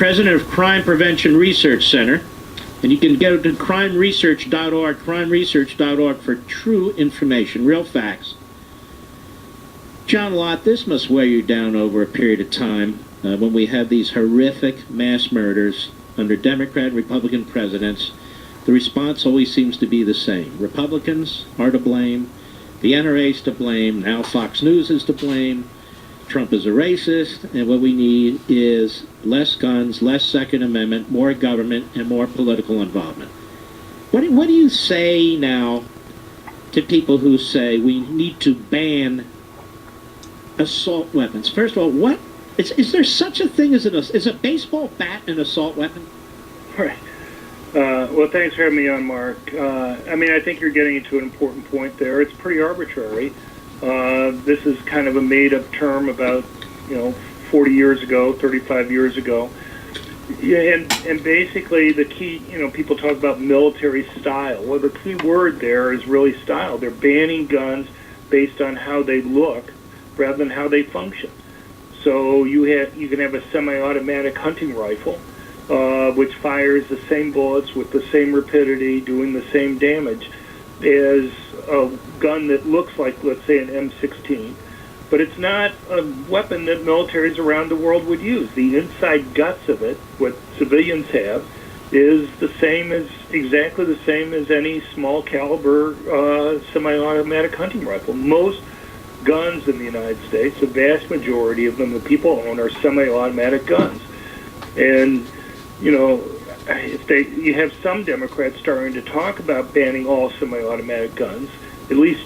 president of Crime Prevention Research Center. And you can go to crimeresearch.org, crimeresearch.org for true information, real facts. John Lott, this must weigh you down over a period of time when we have these horrific mass murders under Democrat and Republican presidents. The response always seems to be the same. Republicans are to blame. The NRA is to blame. Now Fox News is to blame. Trump is a racist. And what we need is less guns, less Second Amendment, more government, and more political involvement. What do you say now to people who say we need to ban assault weapons? First of all, what is there such a thing as is a baseball bat an assault weapon? Right. Well, thanks for having me on, Mark. I think you're getting into an important point there. It's pretty arbitrary. This is kind of a made-up term about, 40 years ago, 35 years ago. Yeah, and basically the key, people talk about military style. Well, the key word there is really style. They're banning guns based on how they look rather than how they function. So you can have a semi-automatic hunting rifle, which fires the same bullets with the same rapidity, doing the same damage as a gun that looks like, let's say, an M16. But it's not a weapon that militaries around the world would use. The inside guts of it, what civilians have, is exactly the same as any small caliber semi-automatic hunting rifle. Most guns in the United States, the vast majority of them that people own, are semi-automatic guns. And, you have some Democrats starting to talk about banning all semi-automatic guns. At least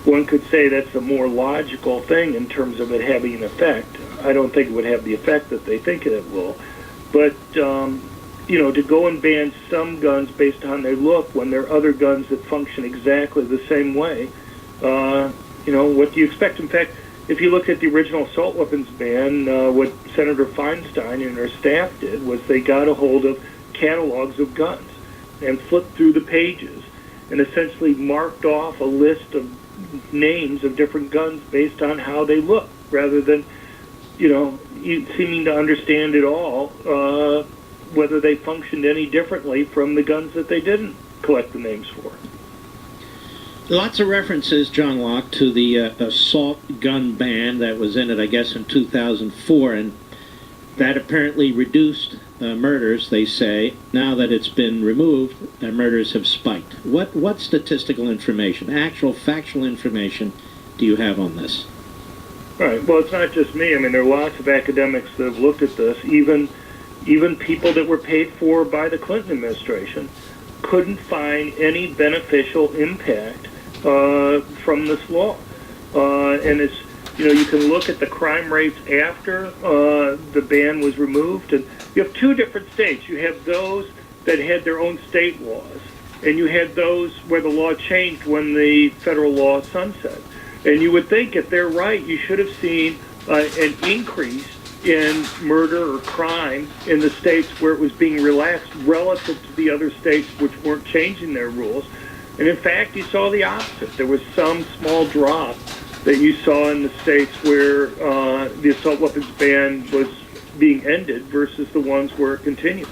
one could say that's a more logical thing in terms of it having an effect. I don't think it would have the effect that they think it will. But, to go and ban some guns based on their look when there are other guns that function exactly the same way, what do you expect? In fact, if you look at the original assault weapons ban, what Senator Feinstein and her staff did was they got a hold of catalogs of guns and flipped through the pages and essentially marked off a list of names of different guns based on how they look, rather than, seeming to understand at all whether they functioned any differently from the guns that they didn't collect the names for. Lots of references, John Locke, to the assault gun ban that was in it, I guess, in 2004, and that apparently reduced murders, they say. Now that it's been removed, murders have spiked. What statistical information, actual factual information, do you have on this? Right. Well, it's not just me. There are lots of academics that have looked at this. Even people that were paid for by the Clinton administration couldn't find any beneficial impact from this law. And it's, you can look at the crime rates after the ban was removed, and you have two different states. You have those that had their own state laws, and you had those where the law changed when the federal law sunset. And you would think, if they're right, you should have seen an increase in murder or crime in the states where it was being relaxed relative to the other states which weren't changing their rules. And in fact, you saw the opposite. There was some small drop that you saw in the states where the assault weapons ban was being ended versus the ones where it continued.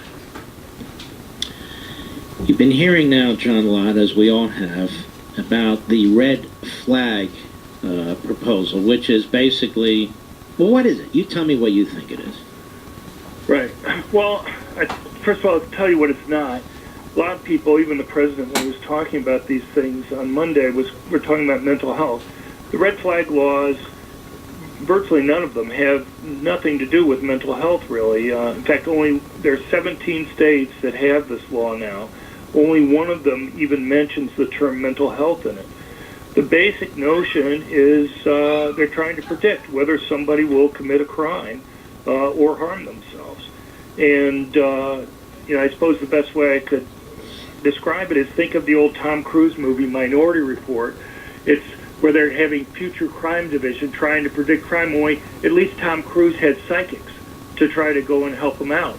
You've been hearing now, John Lott, as we all have, about the red flag proposal, which is basically, well, what is it? You tell me what you think it is. Right. Well, first of all, I'll tell you what it's not. A lot of people, even the president, when he was talking about these things on Monday, we're talking about mental health. The red flag laws, virtually none of them have nothing to do with mental health, really. In fact, there are 17 states that have this law now. Only one of them even mentions the term mental health in it. The basic notion is they're trying to predict whether somebody will commit a crime or harm themselves. And, I suppose the best way I could describe it is, think of the old Tom Cruise movie, Minority Report. It's where they're having future crime division trying to predict crime. Only at least Tom Cruise had psychics to try to go and help him out.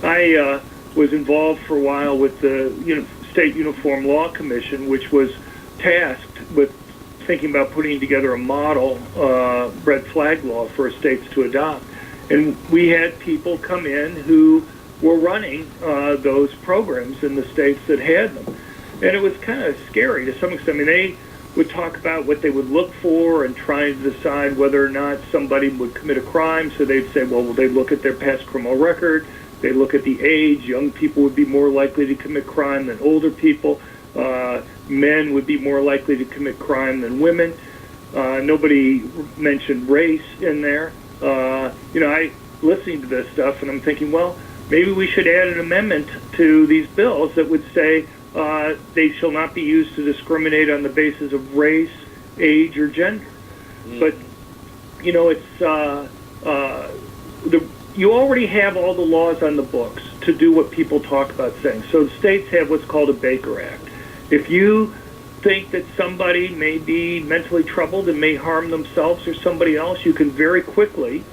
I was involved for a while with the State Uniform Law Commission, which was tasked with thinking about putting together a model red flag law for states to adopt. And we had people come in who were running those programs in the states that had them. And it was kind of scary to some extent. I mean, they would talk about what they would look for and try to decide whether or not somebody would commit a crime. So they'd say, well, they'd look at their past criminal record. They'd look at the age. Young people would be more likely to commit crime than older people. Men would be more likely to commit crime than women. Nobody mentioned race in there. I listening to this stuff, and I'm thinking, well, maybe we should add an amendment to these bills that would say they shall not be used to discriminate on the basis of race, age, or gender. But, you already have all the laws on the books to do what people talk about saying. So the states have what's called a Baker Act. If you think that somebody may be mentally troubled and may harm themselves or somebody else, you can very quickly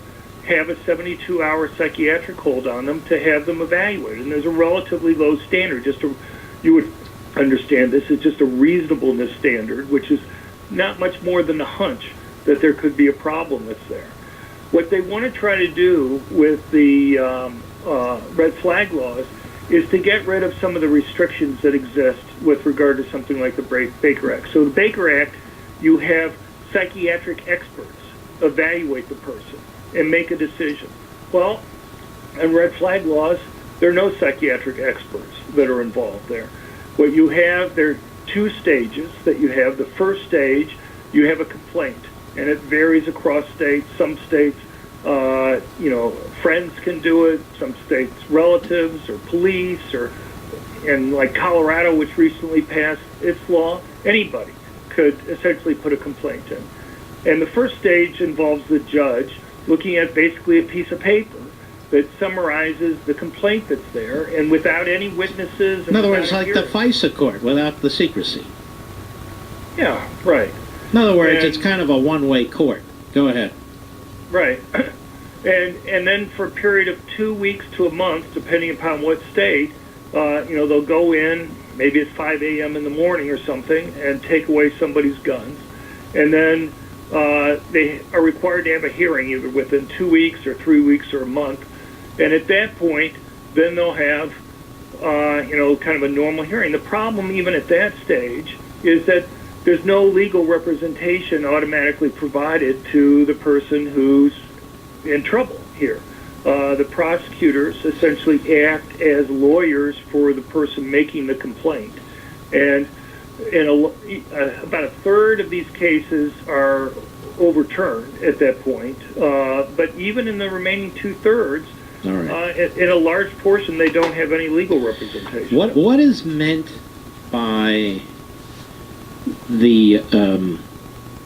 have a 72-hour psychiatric hold on them to have them evaluated. And there's a relatively low standard. You would understand this is just a reasonableness standard, which is not much more than a hunch that there could be a problem that's there. What they want to try to do with the red flag laws is to get rid of some of the restrictions that exist with regard to something like the Baker Act. So the Baker Act, you have psychiatric experts evaluate the person and make a decision. Well, in red flag laws, there are no psychiatric experts that are involved there. What you have, there are two stages that you have. The first stage, you have a complaint, and it varies across states. Some states, friends can do it. Some states, relatives or police, and like Colorado, which recently passed its law, anybody could essentially put a complaint in. And the first stage involves the judge looking at basically a piece of paper that summarizes the complaint that's there, and without any witnesses. In other words, like the FISA court, without the secrecy. Yeah, right. In other words, it's kind of a one-way court. Go ahead. Right. And then for a period of 2 weeks to a month, depending upon what state, they'll go in, maybe it's 5 a.m. in the morning or something, and take away somebody's guns. And then they are required to have a hearing either within 2 weeks or 3 weeks or a month. And at that point, then they'll have, kind of a normal hearing. The problem, even at that stage, is that there's no legal representation automatically provided to the person who's in trouble here. The prosecutors essentially act as lawyers for the person making the complaint. And about a third of these cases are overturned at that point. But even in the remaining two-thirds, all right, in a large portion, they don't have any legal representation. What is meant by the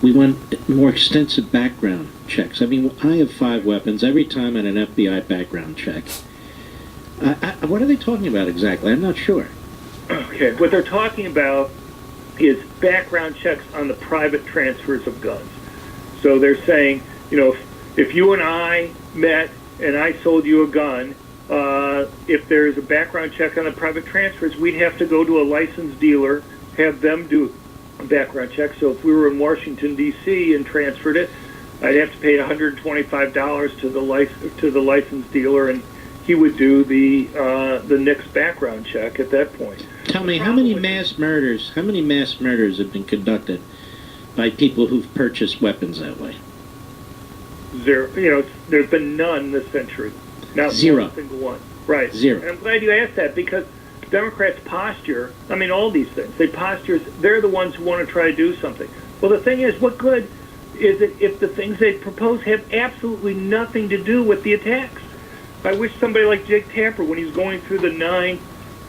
we want more extensive background checks? I mean, I have 5 weapons. Every time at an FBI background check, what are they talking about exactly? I'm not sure. Okay, what they're talking about is background checks on the private transfers of guns. So they're saying, if you and I met and I sold you a gun, if there's a background check on the private transfers, we'd have to go to a licensed dealer, have them do a background check. So if we were in Washington, D.C. and transferred it, I'd have to pay $125 to the licensed dealer, and he would do the NICS background check at that point. Tell me, how many mass murders have been conducted by people who've purchased weapons that way? There's been none this century. Not Zero. One single one. Right. Zero. And I'm glad you asked that, because Democrats posture, all these things, they're the ones who want to try to do something. Well, the thing is, what good is it if the things they propose have absolutely nothing to do with the attacks? I wish somebody like Jake Tapper, when he's going through the 9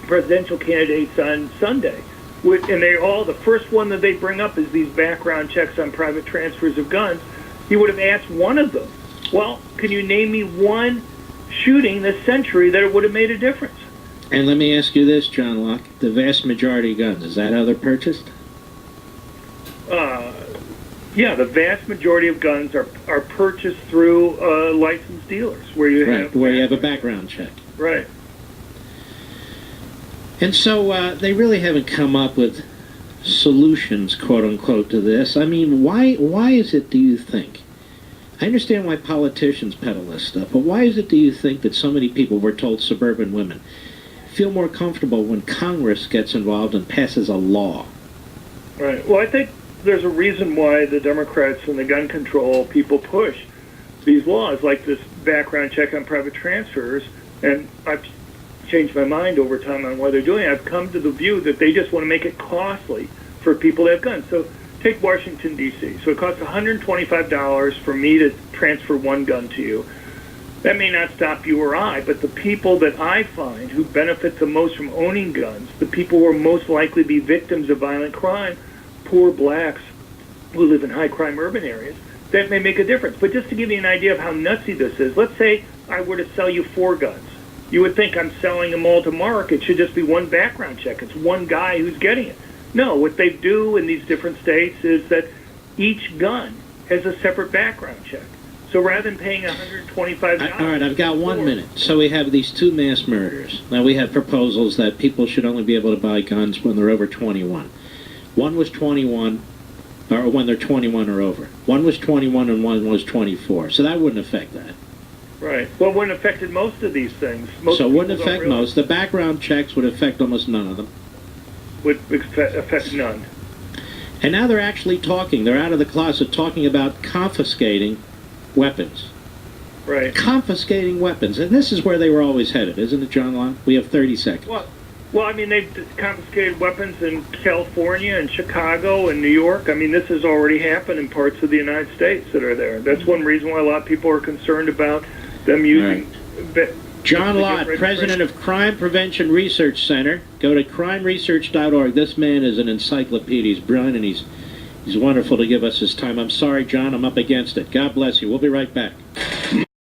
presidential candidates on Sunday, and the first one that they bring up is these background checks on private transfers of guns, he would have asked one of them, well, can you name me one shooting this century that it would have made a difference? And let me ask you this, John Locke. The vast majority of guns, is that how they're purchased? Yeah, the vast majority of guns are purchased through licensed dealers where you have a background check. Right. And so they really haven't come up with solutions, quote unquote, to this. I mean, why is it, do you think? I understand why politicians peddle this stuff, but why is it, do you think, that so many people, were told suburban women, feel more comfortable when Congress gets involved and passes a law? Right. Well, I think there's a reason why the Democrats and the gun control people push these laws, like this background check on private transfers. And I've changed my mind over time on why they're doing it. I've come to the view that they just want to make it costly for people to have guns. So take Washington, D.C. So it costs $125 for me to transfer one gun to you. That may not stop you or I, but the people that I find who benefit the most from owning guns, the people who are most likely to be victims of violent crime, poor blacks who live in high-crime urban areas, that may make a difference. But just to give you an idea of how nutsy this is, let's say I were to sell you 4 guns. You would think I'm selling them all to Mark. It should just be one background check. It's one guy who's getting it. No, what they do in these different states is that each gun has a separate background check. So rather than paying $125... All right, I've got 1 minute. So we have these 2 mass murders. Now we have proposals that people should only be able to buy guns when they're over 21. One was 21, or when they're 21 or over. One was 21 and one was 24. So that wouldn't affect that. Right. Well, it wouldn't affect most of these things. So it wouldn't affect most. The background checks would affect almost none of them. Would affect none. And now they're actually talking. They're out of the closet talking about confiscating weapons. Right. Confiscating weapons. And this is where they were always headed, isn't it, John Long? We have 30 seconds. Well, I mean, they've confiscated weapons in California and Chicago and New York. I mean, this has already happened in parts of the United States that are there. That's one reason why a lot of people are concerned about them using... Right. John Lott, president of Crime Prevention Research Center. Go to crimeresearch.org. This man is an encyclopedia. He's brilliant, and he's wonderful to give us his time. I'm sorry, John, I'm up against it. God bless you. We'll be right back.